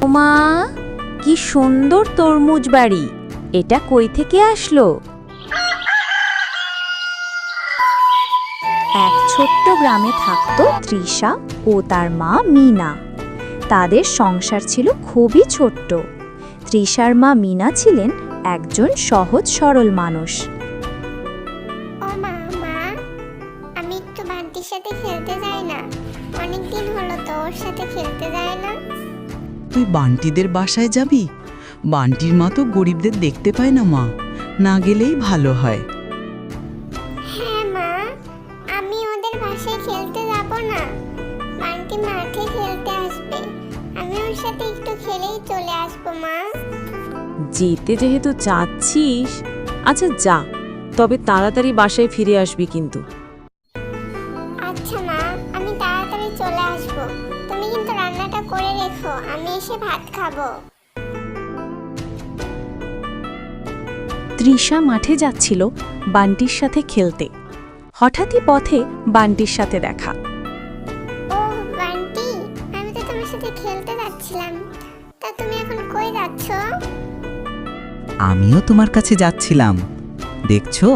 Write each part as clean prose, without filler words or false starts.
ওমা, কি সুন্দর তরমুজ বাড়ি! এটা কই থেকে আসলো? এক ছোট্ট গ্রামে থাকতো তৃষা ও তার মা মিনা। তাদের সংসার ছিল খুবই ছোট্ট। তৃষার মা মিনা ছিলেন একজন সহজ সরল মানুষ। ও মা, আমি একটু বান্টির সাথে খেলতে যাই না? অনেকদিন হলো তো ওর সাথে খেলতে যায় না। তুই বান্টিদের বাসায় যাবি? বান্টির মা তো গরিবদের দেখতে পায় না মা, না গেলেই ভালো হয়। হ্যাঁ মা, আমি ওদের বাসায় খেলতে যাব না। বান্টি মাঠে খেলতে আসবে, আমি ওর সাথে একটু খেলেই চলে আসবো মা। যেতে যেহেতু চাচ্ছিস, আচ্ছা যা, তবে তাড়াতাড়ি বাসায় ফিরে আসবি কিন্তু। আচ্ছা মা, আমি তাড়াতাড়ি চলে আসবো। তুমি কিন্তু রান্নাটা করে রেখো, আমি এসে ভাত খাবো। তৃষা মাঠে যাচ্ছিল বান্টির সাথে খেলতে। হঠাৎই পথে বান্টির সাথে দেখা। ও বান্টি, আমি তো তোমার সাথে খেলতে যাচ্ছিলাম, তা তুমি এখন কই যাচ্ছ? আমিও তোমার কাছে যাচ্ছিলাম। দেখছো,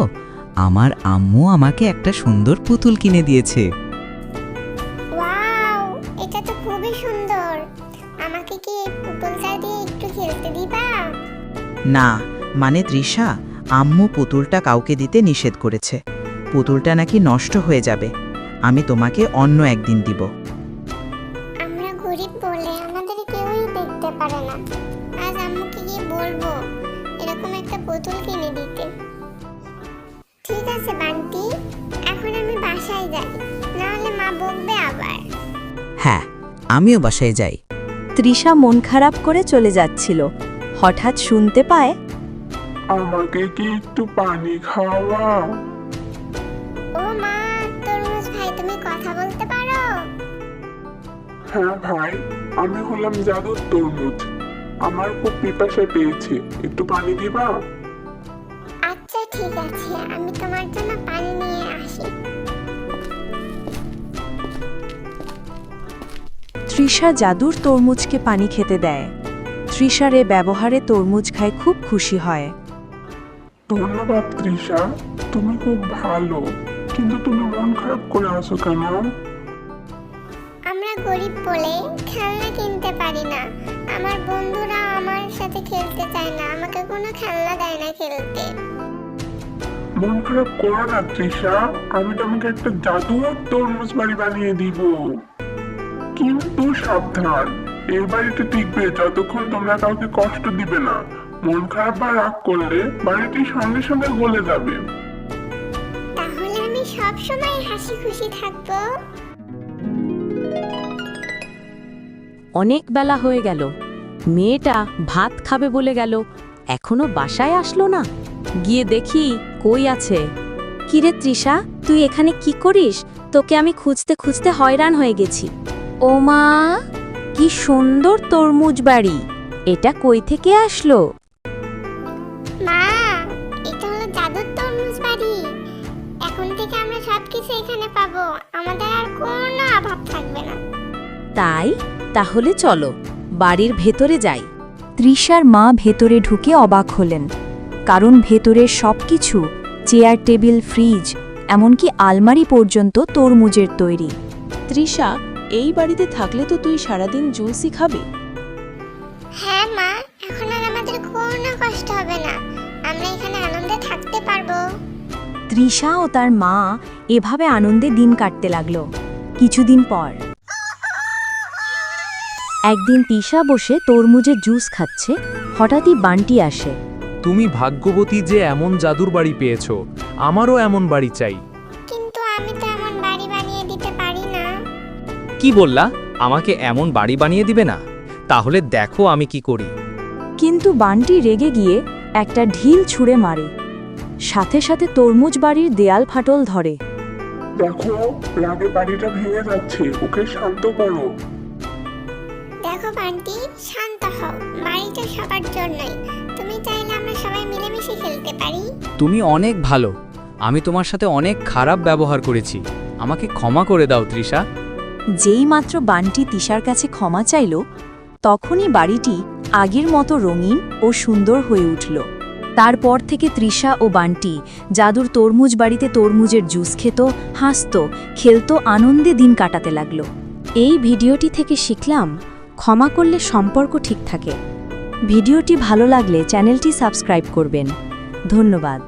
আমার আম্মু আমাকে একটা সুন্দর পুতুল কিনে দিয়েছে। ওয়াও, এটা তো খুবই সুন্দর। আমাকে কি এই পুতুলটা দিয়ে একটু খেলতে দিবা? না, মানে তৃষা, আম্মু পুতুলটা কাউকে দিতে নিষেধ করেছে। পুতুলটা নাকি নষ্ট হয়ে যাবে। আমি তোমাকে অন্য একদিন দিব। আমরা গরিব বলে আমাদের কেউই দেখতে পারে না। আজ আম্মুকে গিয়ে বলবো এরকম একটা পুতুল কিনে দিতে। ঠিক আছে বান্টি, এখন আমি বাসায় যাই, নাহলে মা বকবে আবার। হ্যাঁ, আমিও বাসায় যাই। তৃষা মন খারাপ করে চলে যাচ্ছিল। হঠাৎ শুনতে পায়, আমাকে কি একটু পানি খাওয়া? ও মা, তরমুজ ভাই, তুমি কথা বলতে পারো? হ্যাঁ ভাই, আমি হলাম জাদুর তরমুজ। আমার খুব পিপাসা পেয়েছে, একটু পানি দিবা? আচ্ছা ঠিক আছে, আমি তোমার জন্য পানি নিয়ে আসি। তৃষা জাদুর তরমুজকে পানি খেতে দেয়। তৃষার এ ব্যবহারে তরমুজ খায় খুব খুশি হয়। ধন্যবাদ তৃষা, তুমি খুব ভালো। কিন্তু তুমি মন খারাপ করে আছো কেন? আমরা গরিব বলে খেলনা কিনতে পারি না। আমার বন্ধুরা আমার সাথে খেলতে চায় না, আমাকে কোনো খেলনা দেয় না খেলতে। মন খারাপ করো না তৃষা, আমি তোমাকে একটা জাদুর তরমুজ বাড়ি বানিয়ে দিব। কিন্তু সাবধান, এই বাড়িতে টিকবে যতক্ষণ তোমরা কাউকে কষ্ট দিবে না। মন খারাপ বা রাগ করলে বাড়িটি সঙ্গে সঙ্গে গলে যাবে। তাহলে আমি সব সময় হাসি খুশি থাকবো। অনেক বেলা হয়ে গেল, মেয়েটা ভাত খাবে বলে গেল, এখনো বাসায় আসলো না। গিয়ে দেখি কই আছে। কিরে তৃষা, তুই এখানে কি করিস? তোকে আমি খুঁজতে খুঁজতে হয়রান হয়ে গেছি। ওমা, কি সুন্দর তরমুজ বাড়ি! এটা কই থেকে আসলো? মা, এটা হলো জাদুর তরমুজ বাড়ি। এখন থেকে আমরা সবকিছু এখানে পাবো, আমাদের আর কোনো অভাব থাকবে না। তাই? তাহলে চলো বাড়ির ভেতরে যাই। তৃষার মা ভেতরে ঢুকে অবাক হলেন, কারণ ভেতরের সবকিছু, চেয়ার টেবিল, ফ্রিজ, এমনকি আলমারি পর্যন্ত তরমুজের তৈরি। তৃষা, এই বাড়িতে থাকলে তো তুই সারাদিন জুসই খাবি। হ্যাঁ মা, এখন আর আমাদের কোনো কষ্ট হবে না, আমরা এখানে আনন্দে থাকতে পারবো। তৃষা ও তার মা এভাবে আনন্দে দিন কাটতে লাগলো। কিছুদিন পর একদিন তৃষা বসে তরমুজের জুস খাচ্ছে। হঠাৎই বান্টি আসে। তুমি ভাগ্যবতী যে এমন জাদুর বাড়ি পেয়েছো। আমারও এমন বাড়ি চাই। কিন্তু আমি তো এমন বাড়ি বানিয়ে দিতে পারি না। কি বললা? আমাকে এমন বাড়ি বানিয়ে দিবে না? তাহলে দেখো আমি কি করি। কিন্তু বান্টি রেগে গিয়ে একটা ঢিল ছুঁড়ে মারে। সাথে সাথে তরমুজ বাড়ির দেয়াল ফাটল ধরে। দেখো, রাগে বাড়িটা ভেঙে যাচ্ছে, ওকে শান্ত করো। দেখো বান্টি, শান্ত হও, বাড়িটা সবার জন্যই। তুমি চাইলে আমরা সবাই মিলেমিশে খেলতে পারি। তুমি অনেক ভালো। আমি তোমার সাথে অনেক খারাপ ব্যবহার করেছি। আমাকে ক্ষমা করে দাও তৃষা। যেই মাত্র বান্টি তৃষার কাছে ক্ষমা চাইল, তখনই বাড়িটি আগের মতো রঙিন ও সুন্দর হয়ে উঠল। তারপর থেকে তৃষা ও বান্টি জাদুর তরমুজ বাড়িতে তরমুজের জুস খেত, হাসত, খেলতো, আনন্দে দিন কাটাতে লাগলো। এই ভিডিওটি থেকে শিখলাম, ক্ষমা করলে সম্পর্ক ঠিক থাকে। ভিডিওটি ভালো লাগলে চ্যানেলটি সাবস্ক্রাইব করবেন। ধন্যবাদ।